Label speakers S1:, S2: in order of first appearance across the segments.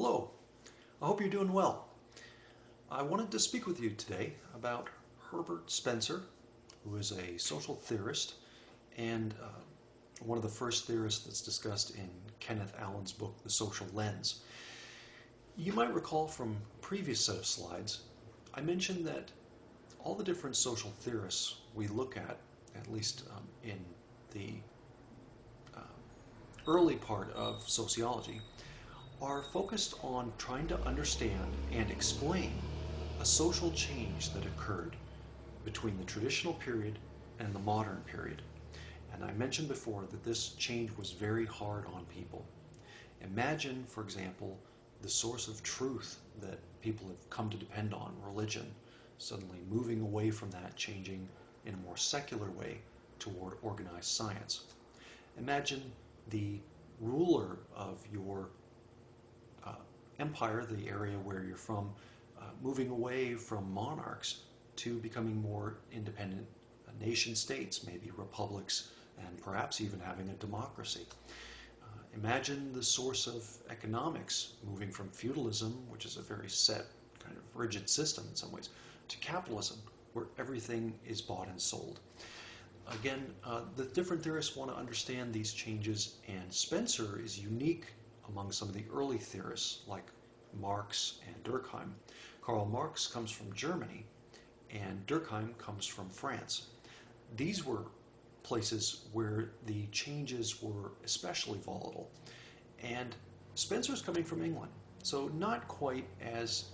S1: Hello, I hope you're doing well. I wanted to speak with you today about Herbert Spencer, who is a social theorist and one of the first theorists that's discussed in Kenneth Allen's book, The Social Lens. You might recall from a previous set of slides, I mentioned that all the different social theorists we look at least in the early part of sociology, are focused on trying to understand and explain a social change that occurred between the traditional period and the modern period. And I mentioned before that this change was very hard on people. Imagine, for example, the source of truth that people have come to depend on, religion, suddenly moving away from that, changing in a more secular way toward organized science. Imagine the ruler of your empire, the area where you're from, moving away from monarchs to becoming more independent nation states, maybe republics, and perhaps even having a democracy. Imagine the source of economics moving from feudalism, which is a very set, kind of rigid system in some ways, to capitalism, where everything is bought and sold. Again, the different theorists want to understand these changes, and Spencer is unique among some of the early theorists like Marx and Durkheim. Karl Marx comes from Germany, and Durkheim comes from France. These were places where the changes were especially volatile. And Spencer's coming from England, so not quite as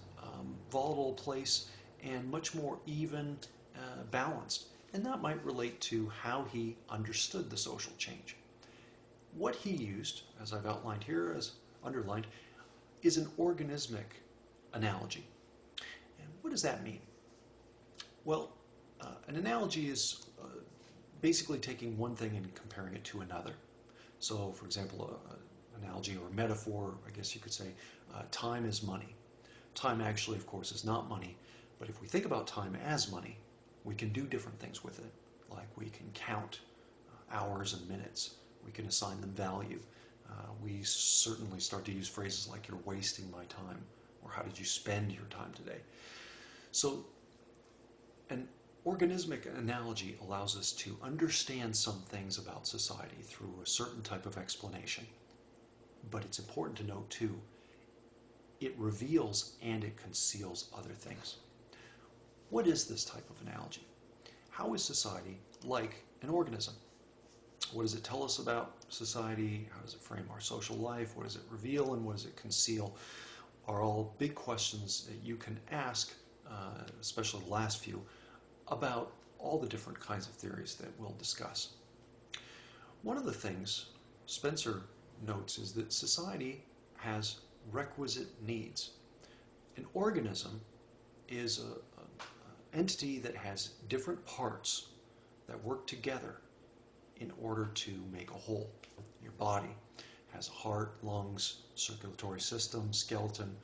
S1: volatile a place and much more even, balanced. And that might relate to how he understood the social change. What he used, as I've outlined here, as underlined, is an organismic analogy. And what does that mean? Well, an analogy is basically taking one thing and comparing it to another. So, for example, an analogy or a metaphor, I guess you could say, time is money. Time actually, of course, is not money, but if we think about time as money, we can do different things with it, like we can count hours and minutes. We can assign them value. We certainly start to use phrases like "you're wasting my time" or "how did you spend your time today?" So an organismic analogy allows us to understand some things about society through a certain type of explanation. But it's important to note too, it reveals and it conceals other things. What is this type of analogy? How is society like an organism? What does it tell us about society? How does it frame our social life? What does it reveal and what does it conceal? Are all big questions that you can ask, especially the last few, about all the different kinds of theories that we'll discuss. One of the things Spencer notes is that society has requisite needs. An organism is an entity that has different parts that work together in order to make a whole. Your body has heart, lungs, circulatory system, skeleton,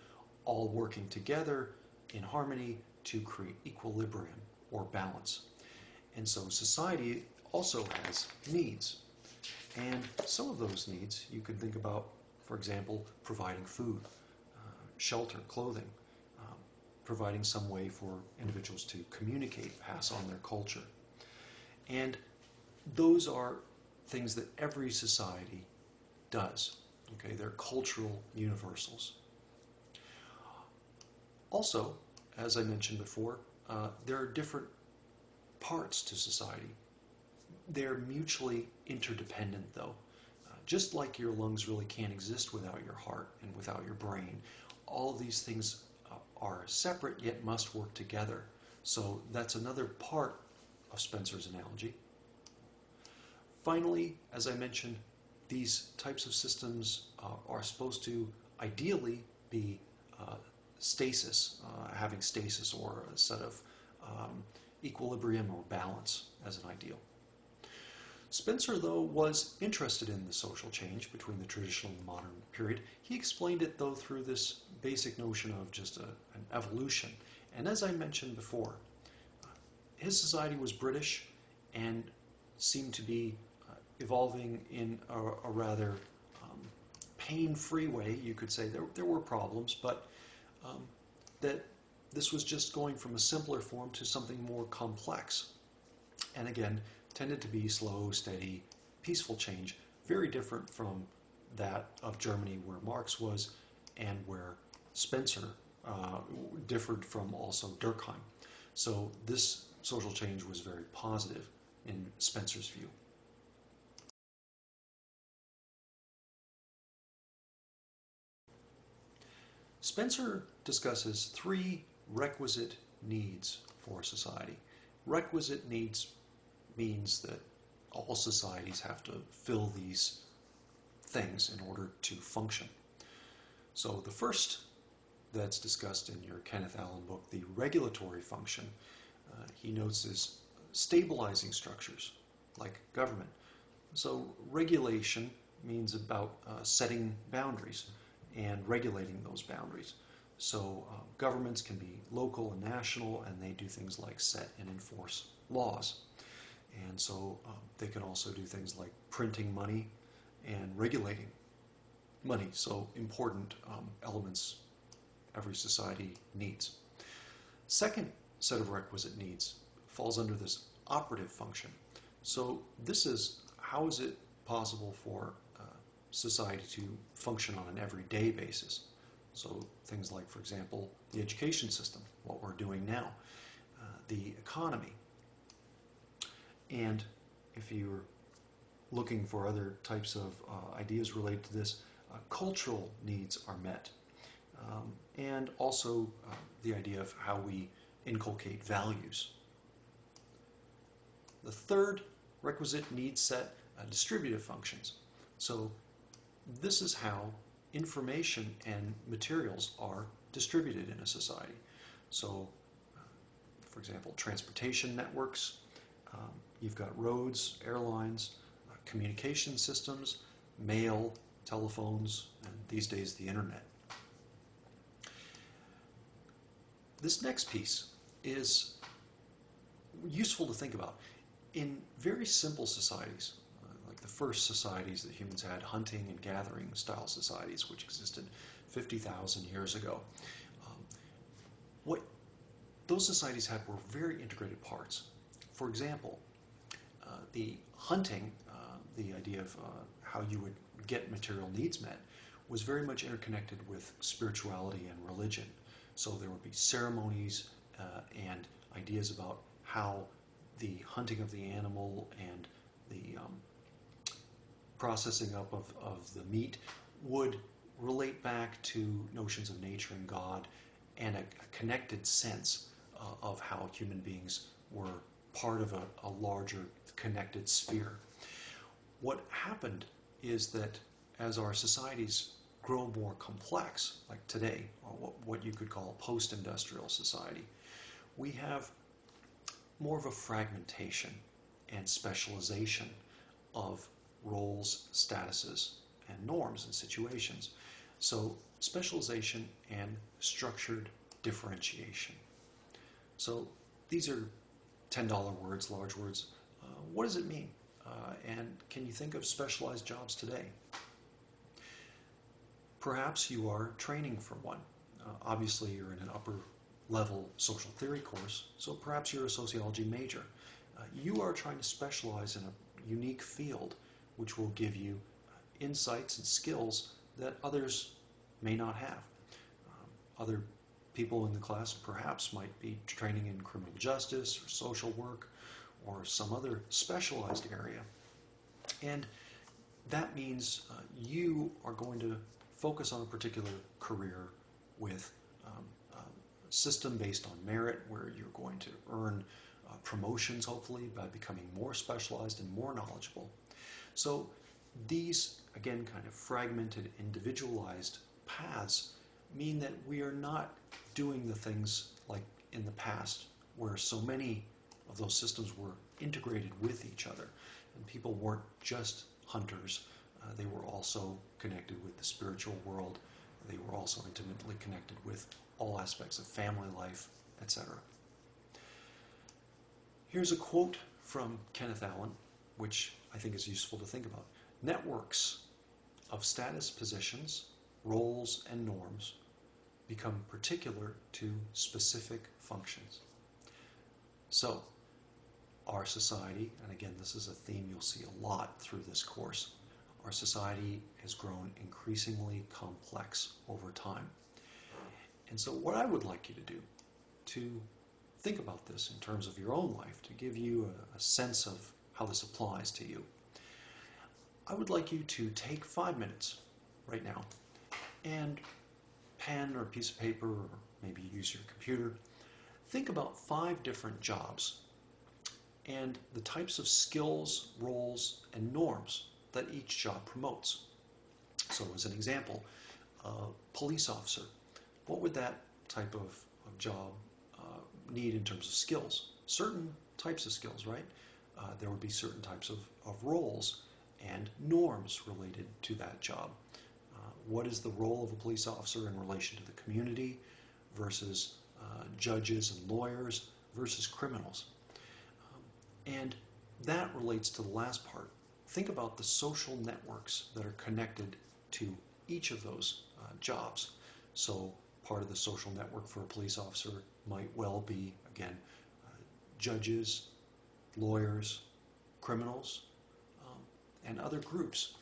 S1: all working together in harmony to create equilibrium or balance. And so society also has needs. And some of those needs you can think about, for example, providing food, shelter, clothing, providing some way for individuals to communicate, pass on their culture. And those are things that every society does. Okay, they're cultural universals. Also, as I mentioned before, there are different parts to society. They're mutually interdependent, though. Just like your lungs really can't exist without your heart and without your brain, all of these things are separate yet must work together. So that's another part of Spencer's analogy. Finally, as I mentioned, these types of systems are supposed to ideally be stasis, having stasis or a set of equilibrium or balance as an ideal. Spencer, though, was interested in the social change between the traditional and the modern period. He explained it, though, through this basic notion of just an evolution. And as I mentioned before, his society was British and seemed to be evolving in a rather pain-free way, you could say there were problems, but that this was just going from a simpler form to something more complex. And again, tended to be slow, steady, peaceful change, very different from that of Germany where Marx was and where Spencer differed from also Durkheim. So this social change was very positive in Spencer's view. Spencer discusses three requisite needs for society. Requisite needs means that all societies have to fill these things in order to function. So the first that's discussed in your Kenneth Allen book, the regulatory function, he notes is stabilizing structures like government. So regulation means about setting boundaries and regulating those boundaries. So governments can be local and national, and they do things like set and enforce laws. And so they can also do things like printing money and regulating money. So important elements every society needs. Second set of requisite needs falls under this operative function. So this is, how is it possible for society to function on an everyday basis? So things like, for example, the education system, what we're doing now, the economy. And if you're looking for other types of ideas related to this, cultural needs are met. And also the idea of how we inculcate values. The third requisite need set, distributive functions. So this is how information and materials are distributed in a society. So, for example, transportation networks, you've got roads, airlines, communication systems, mail, telephones, and these days the internet. This next piece is useful to think about. In very simple societies, like the first societies that humans had, hunting and gathering style societies, which existed 50,000 years ago, what those societies had were very integrated parts. For example, the hunting, the idea of how you would get material needs met, was very much interconnected with spirituality and religion. So there would be ceremonies and ideas about how the hunting of the animal and the processing up of the meat would relate back to notions of nature and God and a connected sense of how human beings were part of a larger connected sphere. What happened is that as our societies grow more complex, like today, or what you could call a post-industrial society, we have more of a fragmentation and specialization of roles, statuses, and norms and situations. So specialization and structured differentiation. So these are $10 words, large words. What does it mean? And can you think of specialized jobs today? Perhaps you are training for one. Obviously, you're in an upper level social theory course, so perhaps you're a sociology major. You are trying to specialize in a unique field which will give you insights and skills that others may not have. Other people in the class perhaps might be training in criminal justice or social work or some other specialized area. And that means you are going to focus on a particular career with a system based on merit where you're going to earn promotions, hopefully, by becoming more specialized and more knowledgeable. So these, again, kind of fragmented, individualized paths mean that we are not doing the things like in the past where so many of those systems were integrated with each other. And people weren't just hunters. They were also connected with the spiritual world. They were also intimately connected with all aspects of family life, etc. Here's a quote from Kenneth Allen, which I think is useful to think about. Networks of status positions, roles, and norms become particular to specific functions. So, our society, and again, this is a theme you'll see a lot through this course, our society has grown increasingly complex over time. And so what I would like you to do, to think about this in terms of your own life, to give you a sense of how this applies to you, I would like you to take 5 minutes right now and pen or piece of paper, or maybe use your computer, think about 5 different jobs and the types of skills, roles, and norms that each job promotes. So as an example, a police officer, what would that type of job need in terms of skills? Certain types of skills, right? There would be certain types of roles and norms related to that job. What is the role of a police officer in relation to the community versus judges and lawyers versus criminals? And that relates to the last part. Think about the social networks that are connected to each of those jobs. So part of the social network for a police officer might well be, again, judges, lawyers, criminals, and other groups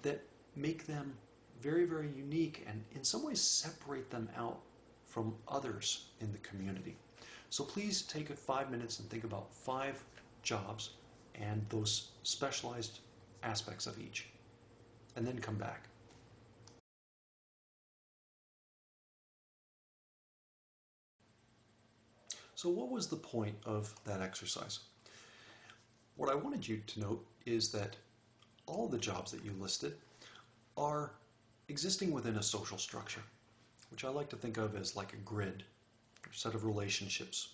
S1: that make them very, very unique and in some ways separate them out from others in the community. So please take 5 minutes and think about 5 jobs and those specialized aspects of each, and then come back. So what was the point of that exercise? What I wanted you to note is that all the jobs that you listed are existing within a social structure, which I like to think of as like a grid, or set of relationships.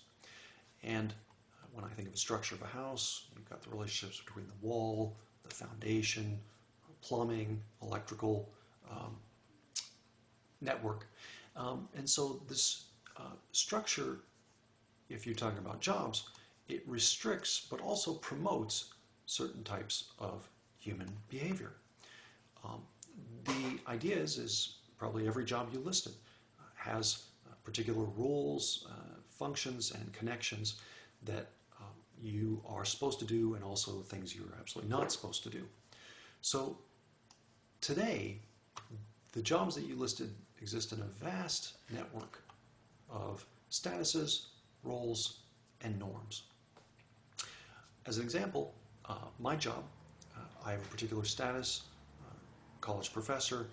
S1: And when I think of the structure of a house, you've got the relationships between the wall, the foundation, plumbing, electrical network. And so this structure, if you're talking about jobs, it restricts but also promotes certain types of human behavior. The idea is probably every job you listed has particular roles, functions, and connections that you are supposed to do, and also things you're absolutely not supposed to do. So today, the jobs that you listed exist in a vast network of statuses, roles, and norms. As an example, my job, I have a particular status, college professor,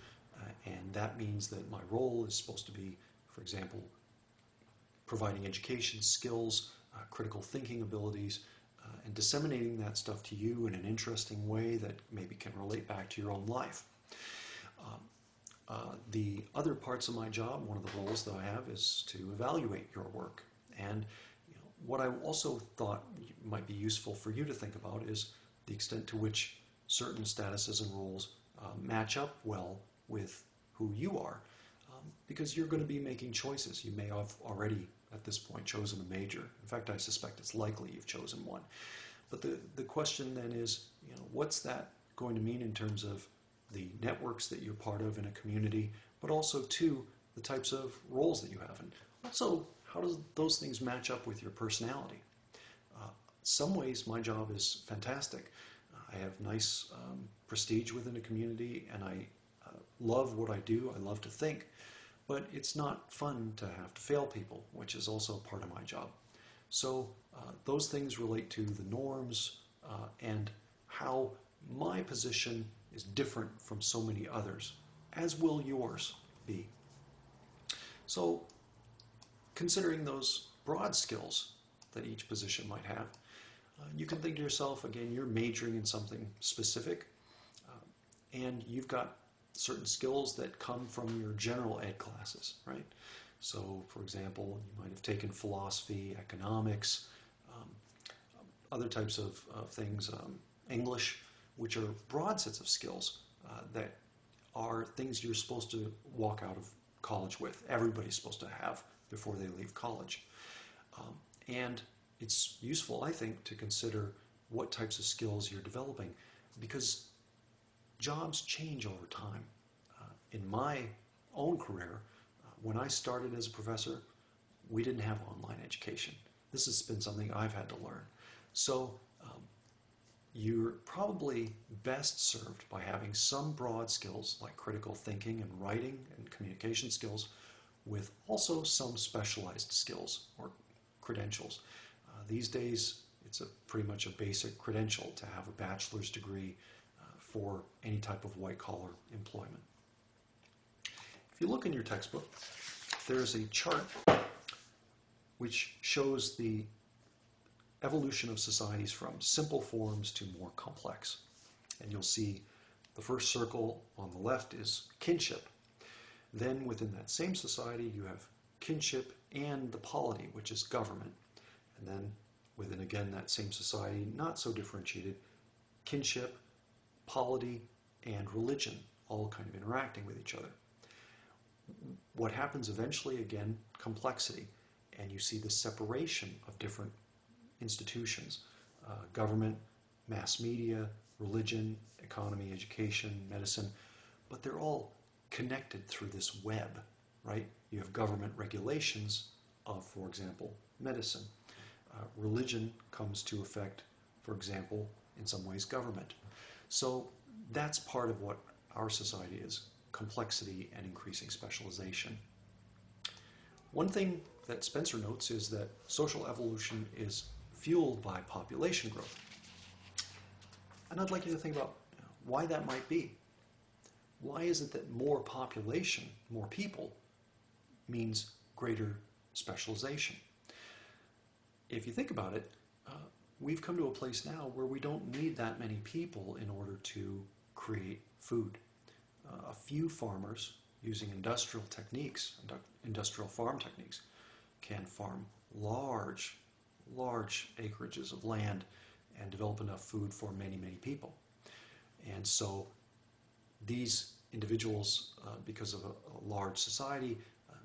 S1: and that means that my role is supposed to be, for example, providing education, skills, critical thinking abilities, and disseminating that stuff to you in an interesting way that maybe can relate back to your own life. The other parts of my job, one of the roles that I have is to evaluate your work. And what I also thought might be useful for you to think about is the extent to which certain statuses and roles match up well with who you are, because you're going to be making choices. You may have already at this point chosen a major. In fact, I suspect it's likely you've chosen one. But the question then is, what's that going to mean in terms of the networks that you're part of in a community, but also too the types of roles that you have, and also how does those things match up with your personality? Some ways my job is fantastic. I have nice prestige within a community, and I love what I do. I love to think, but it's not fun to have to fail people, which is also part of my job. So those things relate to the norms and how my position is different from so many others, as will yours be. So considering those broad skills that each position might have, you can think to yourself, again, you're majoring in something specific, and you've got certain skills that come from your general ed classes, right? So, for example, you might have taken philosophy, economics, other types of things, English, which are broad sets of skills that are things you're supposed to walk out of college with. Everybody's supposed to have before they leave college. And it's useful, I think, to consider what types of skills you're developing, because jobs change over time. In my own career, when I started as a professor, we didn't have online education. This has been something I've had to learn. So you're probably best served by having some broad skills like critical thinking and writing and communication skills, with also some specialized skills or credentials. These days, it's pretty much a basic credential to have a bachelor's degree for any type of white-collar employment. If you look in your textbook, there's a chart which shows the evolution of societies from simple forms to more complex. And you'll see the first circle on the left is kinship. Then within that same society, you have kinship and the polity, which is government. And then within, again, that same society, not so differentiated, kinship, polity, and religion, all kind of interacting with each other. What happens eventually, again, complexity. And you see the separation of different institutions, government, mass media, religion, economy, education, medicine, but they're all connected through this web, right? You have government regulations of, for example, medicine. Religion comes to affect, for example, in some ways, government. So that's part of what our society is, complexity and increasing specialization. One thing that Spencer notes is that social evolution is fueled by population growth. And I'd like you to think about why that might be. Why is it that more population, more people, means greater specialization? If you think about it, we've come to a place now where we don't need that many people in order to create food. A few farmers using industrial techniques, industrial farm techniques, can farm large acreages of land and develop enough food for many, many people. And so these individuals, because of a large society,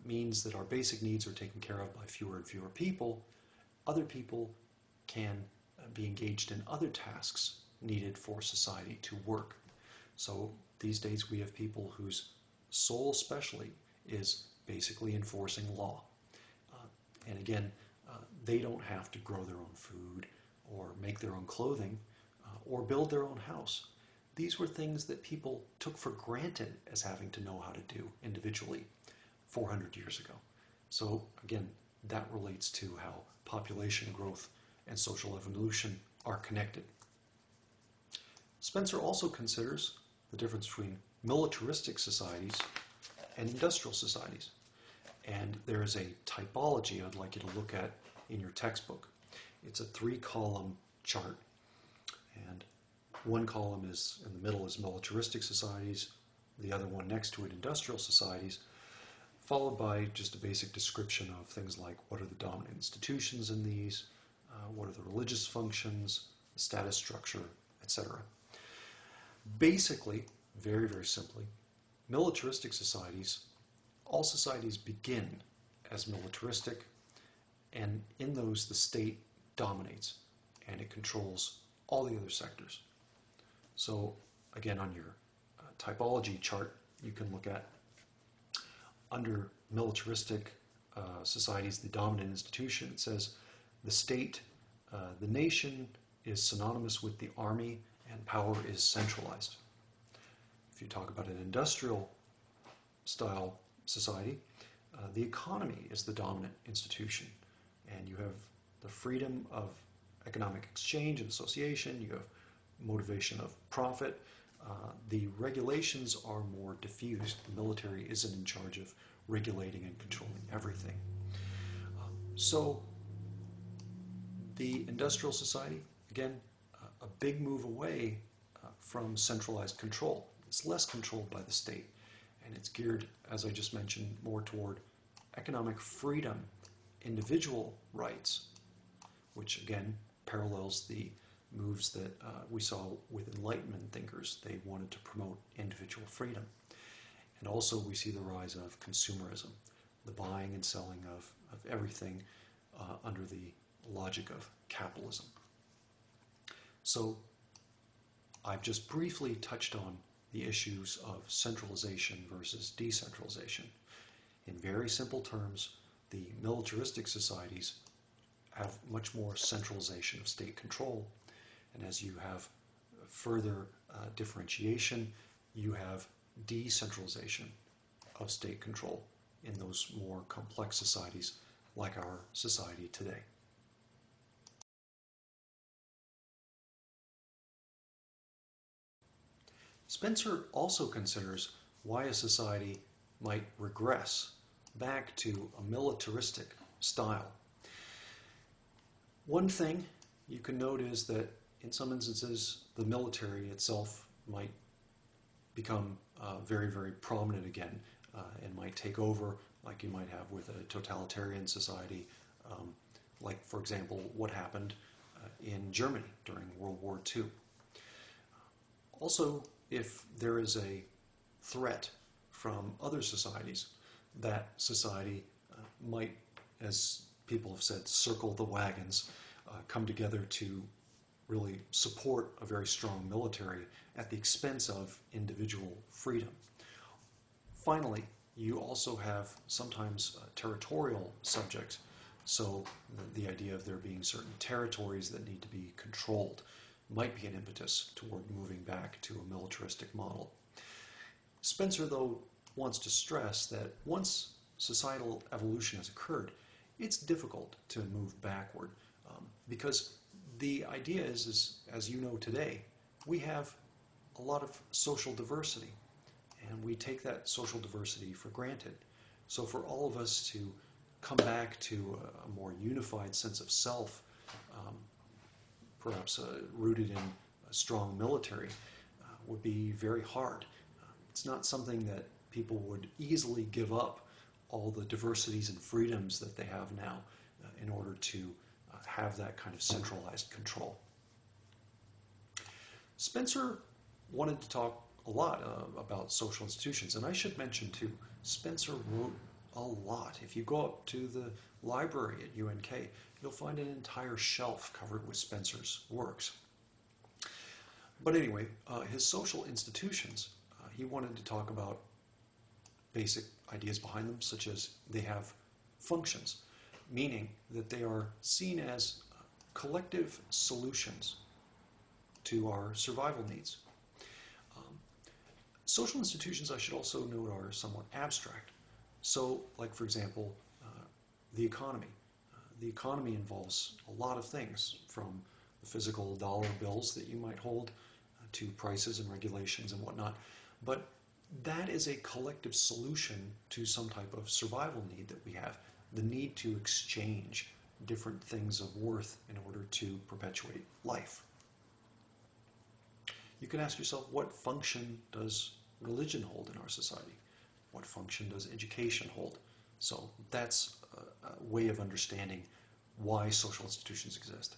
S1: means that our basic needs are taken care of by fewer and fewer people. Other people can be engaged in other tasks needed for society to work. So these days we have people whose sole specialty is basically enforcing law. And again, they don't have to grow their own food or make their own clothing or build their own house. These were things that people took for granted as having to know how to do individually 400 years ago. So again, that relates to how population growth and social evolution are connected. Spencer also considers the difference between militaristic societies and industrial societies. And there is a typology I'd like you to look at in your textbook. It's a 3-column chart. And one column is, in the middle, is militaristic societies, the other one next to it, industrial societies, followed by just a basic description of things like what are the dominant institutions in these, what are the religious functions, the status structure, etc. Basically, very, very simply, militaristic societies, all societies begin as militaristic, and in those the state dominates and it controls all the other sectors. So again, on your typology chart, you can look at under militaristic societies, the dominant institution, it says the state, the nation is synonymous with the army and power is centralized. If you talk about an industrial style society, the economy is the dominant institution, and you have the freedom of economic exchange and association, you have motivation of profit. The regulations are more diffused. The military isn't in charge of regulating and controlling everything. So the industrial society, again, a big move away from centralized control. It's less controlled by the state, and it's geared, as I just mentioned, more toward economic freedom, individual rights, which again parallels the moves that we saw with Enlightenment thinkers. They wanted to promote individual freedom. And also we see the rise of consumerism, the buying and selling of everything under the logic of capitalism. So I've just briefly touched on the issues of centralization versus decentralization. In very simple terms, the militaristic societies have much more centralization of state control, and as you have further differentiation, you have decentralization of state control in those more complex societies like our society today. Spencer also considers why a society might regress back to a militaristic style. One thing you can note is that in some instances the military itself might become very, very prominent again and might take over, like you might have with a totalitarian society, like, for example, what happened in Germany during World War II. Also, if there is a threat from other societies, that society might, as people have said, circle the wagons, come together to really support a very strong military at the expense of individual freedom. Finally, you also have sometimes territorial subjects, so the idea of there being certain territories that need to be controlled might be an impetus toward moving back to a militaristic model. Spencer, though, wants to stress that once societal evolution has occurred, it's difficult to move backward because the idea is, as you know today, we have a lot of social diversity, and we take that social diversity for granted. So for all of us to come back to a more unified sense of self, perhaps rooted in a strong military, would be very hard. It's not something that people would easily give up all the diversities and freedoms that they have now in order to have that kind of centralized control. Spencer wanted to talk a lot about social institutions, and I should mention too, Spencer wrote a lot. If you go up to the library at UNK, you'll find an entire shelf covered with Spencer's works. But anyway, his social institutions, he wanted to talk about basic ideas behind them, such as they have functions, meaning that they are seen as collective solutions to our survival needs. Social institutions, I should also note, are somewhat abstract. So, like for example, the economy. The economy involves a lot of things, from the physical dollar bills that you might hold to prices and regulations and whatnot. But that is a collective solution to some type of survival need that we have, the need to exchange different things of worth in order to perpetuate life. You can ask yourself, what function does religion hold in our society? What function does education hold? So that's a way of understanding why social institutions exist.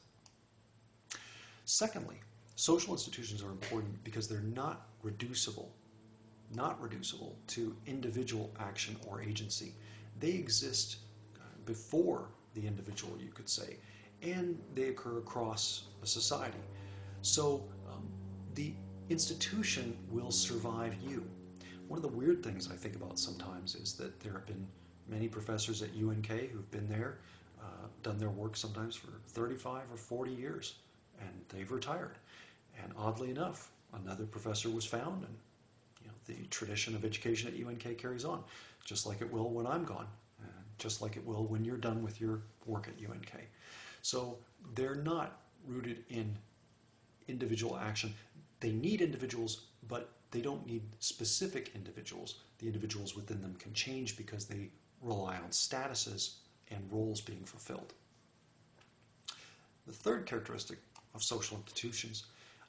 S1: Secondly, social institutions are important because they're not reducible to individual action or agency. They exist before the individual, you could say, and they occur across a society. So the institution will survive you. One of the weird things I think about sometimes is that there have been many professors at UNK who've been there, done their work sometimes for 35 or 40 years, and they've retired. And oddly enough, another professor was found, and the tradition of education at UNK carries on, just like it will when I'm gone, just like it will when you're done with your work at UNK. So they're not rooted in individual action. They need individuals, but they don't need specific individuals. The individuals within them can change because they rely on statuses and roles being fulfilled. The third characteristic of social institutions,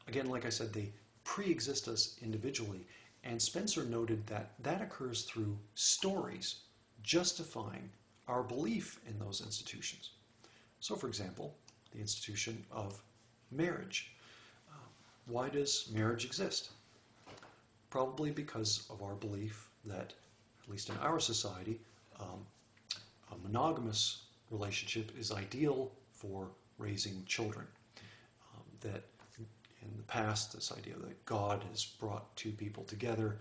S1: again, like I said, they pre-exist us individually, and Spencer noted that that occurs through stories justifying our belief in those institutions. So, for example, the institution of marriage. Why does marriage exist? Probably because of our belief that, at least in our society, a monogamous relationship is ideal for raising children. That in the past, this idea that God has brought two people together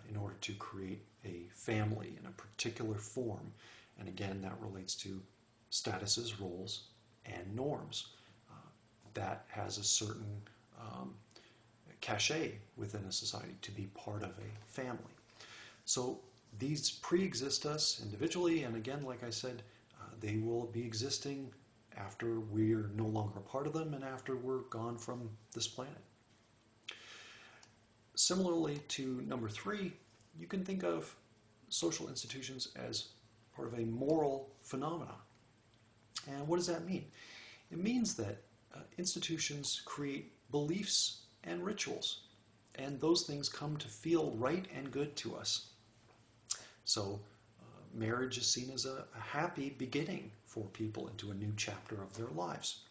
S1: in order to create a family in a particular form. And again, that relates to statuses, roles, and norms. That has a certain cachet within a society to be part of a family. So these pre-exist us individually, and again, like I said, they will be existing after we're no longer a part of them and after we're gone from this planet. Similarly to number 3, you can think of social institutions as part of a moral phenomenon. And what does that mean? It means that institutions create beliefs and rituals, and those things come to feel right and good to us. So marriage is seen as a happy beginning for people into a new chapter of their lives.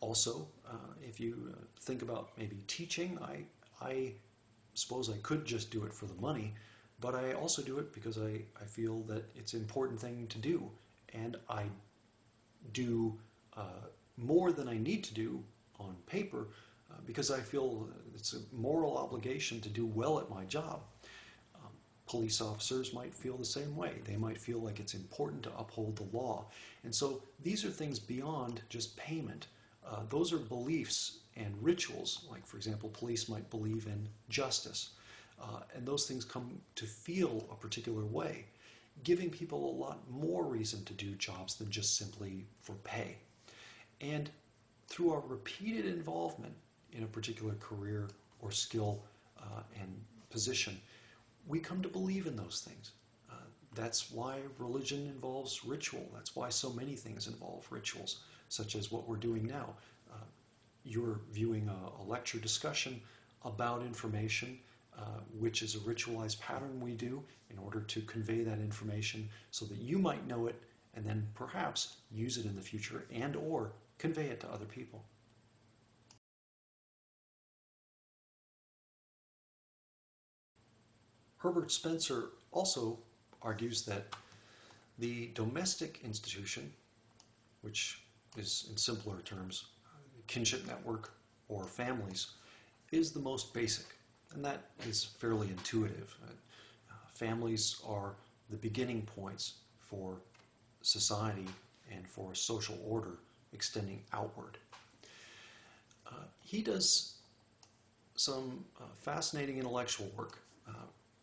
S1: Also, if you think about maybe teaching, I suppose I could just do it for the money, but I also do it because I feel that it's an important thing to do, and I do more than I need to do on paper because I feel it's a moral obligation to do well at my job. Police officers might feel the same way. They might feel like it's important to uphold the law. And so these are things beyond just payment. Those are beliefs and rituals. Like, for example, police might believe in justice. And those things come to feel a particular way, giving people a lot more reason to do jobs than just simply for pay. And through our repeated involvement in a particular career or skill and position, we come to believe in those things. That's why religion involves ritual. That's why so many things involve rituals, such as what we're doing now. You're viewing a lecture discussion about information, which is a ritualized pattern we do in order to convey that information so that you might know it and then perhaps use it in the future and or convey it to other people. Herbert Spencer also argues that the domestic institution, which is in simpler terms, kinship network or families, is the most basic. And that is fairly intuitive. Families are the beginning points for society and for social order extending outward. He does some fascinating intellectual work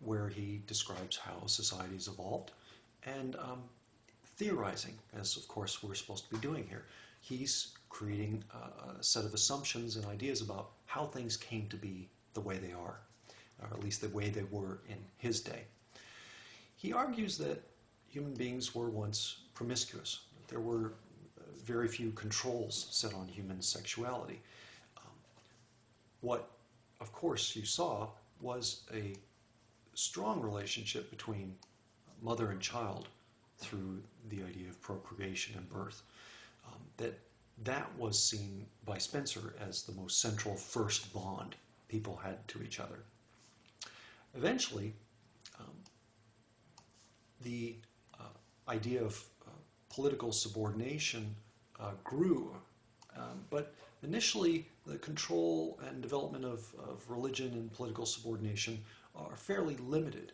S1: where he describes how societies evolved and theorizing, as of course we're supposed to be doing here. He's creating a set of assumptions and ideas about how things came to be the way they are, or at least the way they were in his day. He argues that human beings were once promiscuous. There were very few controls set on human sexuality. What, of course, you saw was a strong relationship between mother and child through the idea of procreation and birth. That was seen by Spencer as the most central first bond people had to each other. Eventually, the idea of political subordination grew, but initially the control and development of religion and political subordination are fairly limited.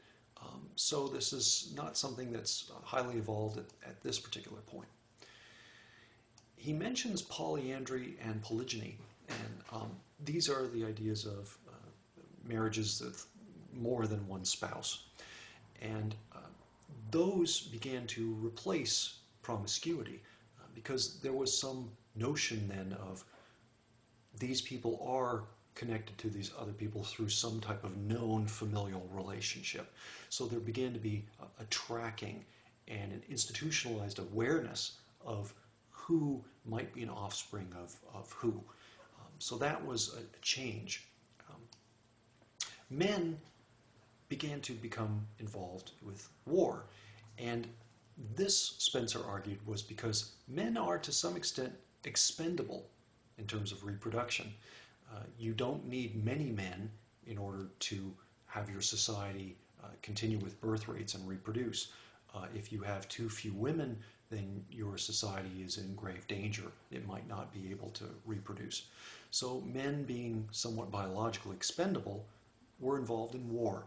S1: So this is not something that's highly evolved at this particular point. He mentions polyandry and polygyny, and these are the ideas of marriages with more than one spouse. And those began to replace promiscuity because there was some notion then of these people are connected to these other people through some type of known familial relationship. So there began to be a tracking and an institutionalized awareness of who might be an offspring of who. So that was a change. Men began to become involved with war. And this, Spencer argued, was because men are to some extent expendable in terms of reproduction. You don't need many men in order to have your society continue with birth rates and reproduce. If you have too few women, then your society is in grave danger. It might not be able to reproduce. So men, being somewhat biologically expendable, were involved in war.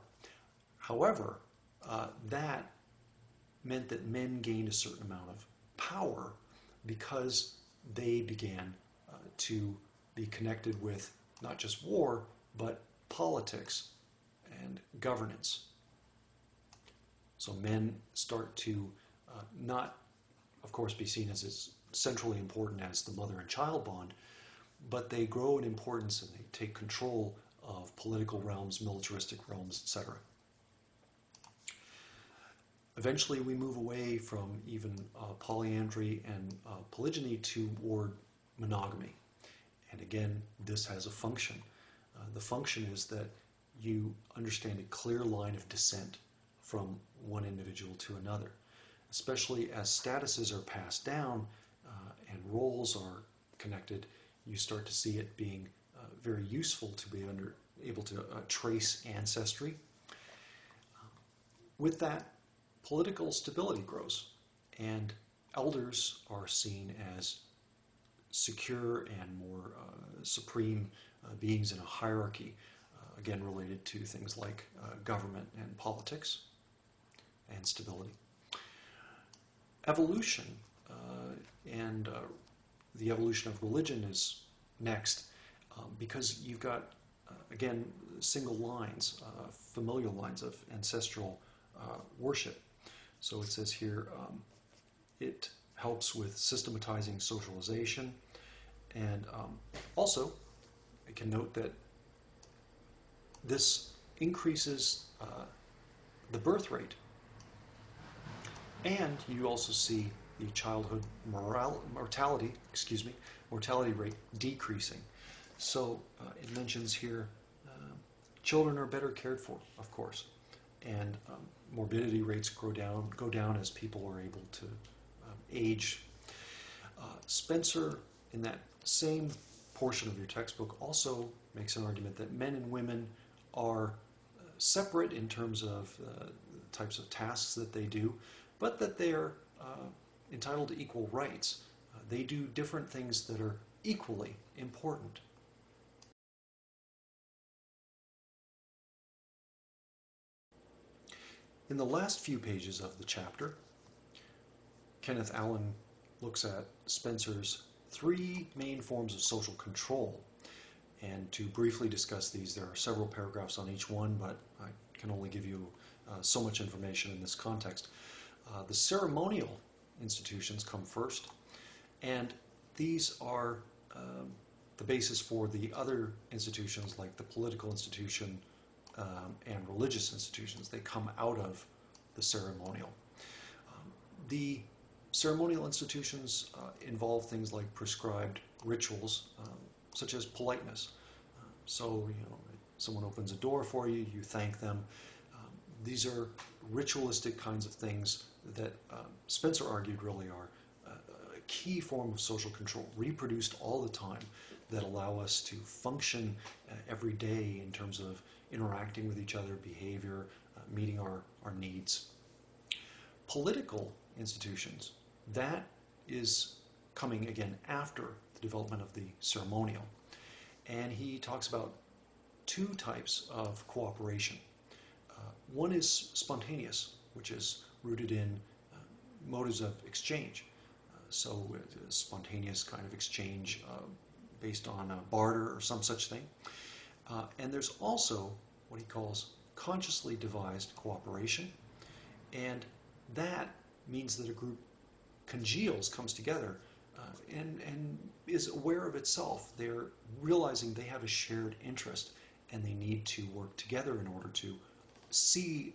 S1: However, that meant that men gained a certain amount of power because they began to be connected with not just war, but politics and governance. So men start to not, of course, be seen as centrally important as the mother and child bond, but they grow in importance and they take control of political realms, militaristic realms, etc. Eventually, we move away from even polyandry and polygyny toward monogamy. And again, this has a function. The function is that you understand a clear line of descent from one individual to another, especially as statuses are passed down and roles are connected. You start to see it being very useful to be able to trace ancestry. With that, political stability grows, and elders are seen as secure and more supreme beings in a hierarchy, again related to things like government and politics and stability. Evolution and the evolution of religion is next, because you've got, again, single lines, familial lines of ancestral worship. So it says here, it helps with systematizing socialization, and also I can note that this increases the birth rate, and you also see the childhood mortality rate decreasing. So it mentions here children are better cared for, of course, and morbidity rates go down as people are able to age. Spencer, in that same portion of your textbook, also makes an argument that men and women are separate in terms of the types of tasks that they do, but that they are entitled to equal rights. They do different things that are equally important. In the last few pages of the chapter, Kenneth Allen looks at Spencer's three main forms of social control. And to briefly discuss these, there are several paragraphs on each one, but I can only give you so much information in this context. The ceremonial institutions come first, and these are the basis for the other institutions like the political institution and religious institutions. They come out of the ceremonial. The ceremonial institutions involve things like prescribed rituals, such as politeness. So, someone opens a door for you, you thank them. These are ritualistic kinds of things that Spencer argued really are a key form of social control, reproduced all the time, that allow us to function every day in terms of interacting with each other, behavior, meeting our needs. Political institutions, that is coming again after the development of the ceremonial. And he talks about two types of cooperation. One is spontaneous, which is rooted in motives of exchange. So a spontaneous kind of exchange based on barter or some such thing. And there's also what he calls consciously devised cooperation. And that means that a group congeals, comes together, and is aware of itself. They're realizing they have a shared interest and they need to work together in order to see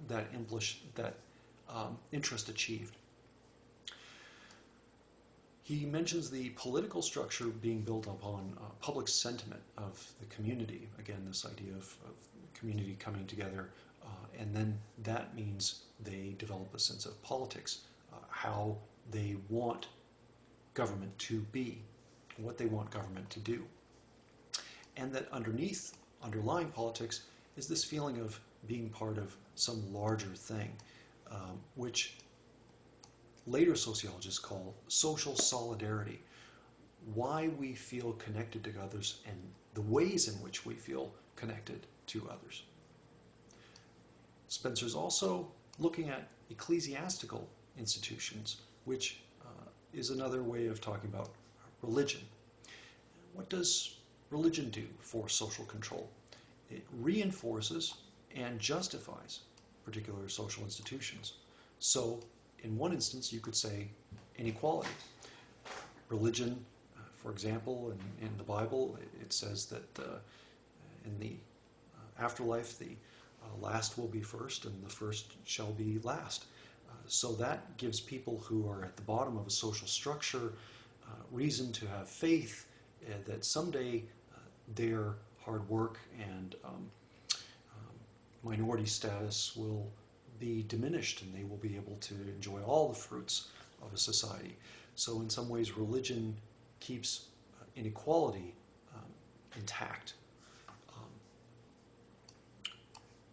S1: that interest achieved. He mentions the political structure being built upon public sentiment of the community. Again, this idea of community coming together, and then that means they develop a sense of politics, how they want government to be, what they want government to do. And that underlying politics, is this feeling of being part of some larger thing, which later sociologists call social solidarity. Why we feel connected to others and the ways in which we feel connected to others. Spencer's also looking at ecclesiastical institutions, which is another way of talking about religion. What does religion do for social control? It reinforces and justifies particular social institutions. So, in one instance, you could say inequality. Religion, for example, in the Bible, it says that in the afterlife, the last will be first and the first shall be last. So that gives people who are at the bottom of a social structure reason to have faith that someday their hard work and minority status will be diminished and they will be able to enjoy all the fruits of a society. So in some ways, religion keeps inequality intact.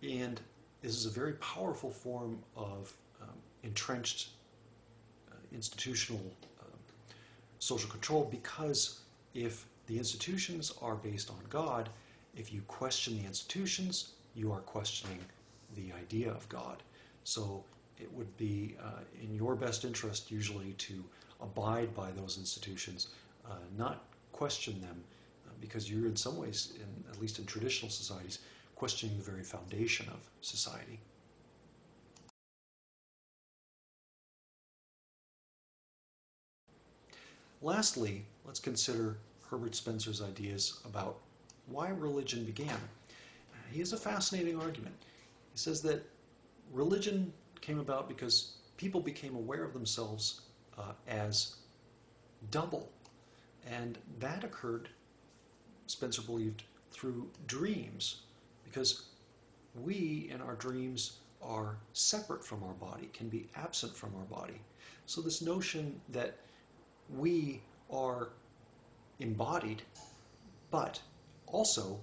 S1: And this is a very powerful form of entrenched institutional social control, because if the institutions are based on God, if you question the institutions, you are questioning the idea of God. So it would be in your best interest usually to abide by those institutions, not question them, because you're in some ways, at least in traditional societies, questioning the very foundation of society. Lastly, let's consider Herbert Spencer's ideas about why religion began. He has a fascinating argument. He says that religion came about because people became aware of themselves as double. And that occurred, Spencer believed, through dreams, because we in our dreams are separate from our body, can be absent from our body. So this notion that we are embodied, but also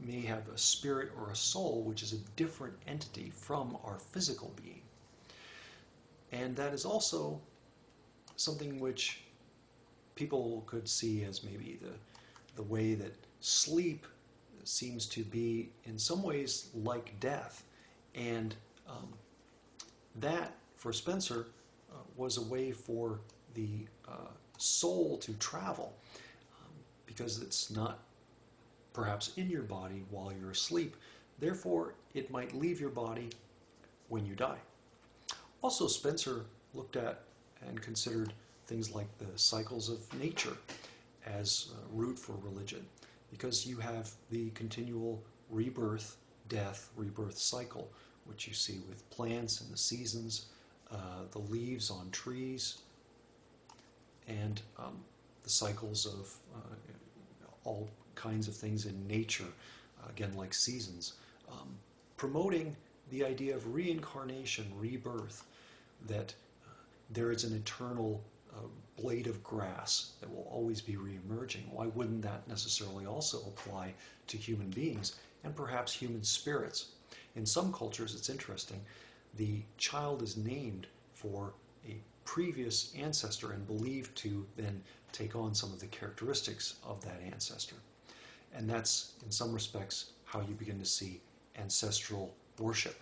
S1: may have a spirit or a soul which is a different entity from our physical being. And that is also something which people could see as maybe the way that sleep seems to be in some ways like death. And that, for Spencer, was a way for the soul to travel, because it's not perhaps in your body while you're asleep. Therefore, it might leave your body when you die. Also, Spencer looked at and considered things like the cycles of nature as a root for religion, because you have the continual rebirth, death, rebirth cycle, which you see with plants and the seasons, the leaves on trees, and the cycles of all kinds of things in nature, again like seasons, promoting the idea of reincarnation, rebirth, that there is an eternal blade of grass that will always be reemerging. Why wouldn't that necessarily also apply to human beings and perhaps human spirits? In some cultures, it's interesting, the child is named for a previous ancestor and believed to then take on some of the characteristics of that ancestor. And that's, in some respects, how you begin to see ancestral worship.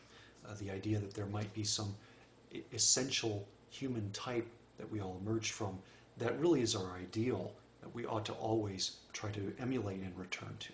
S1: The idea that there might be some essential human type that we all emerged from that really is our ideal, that we ought to always try to emulate and return to.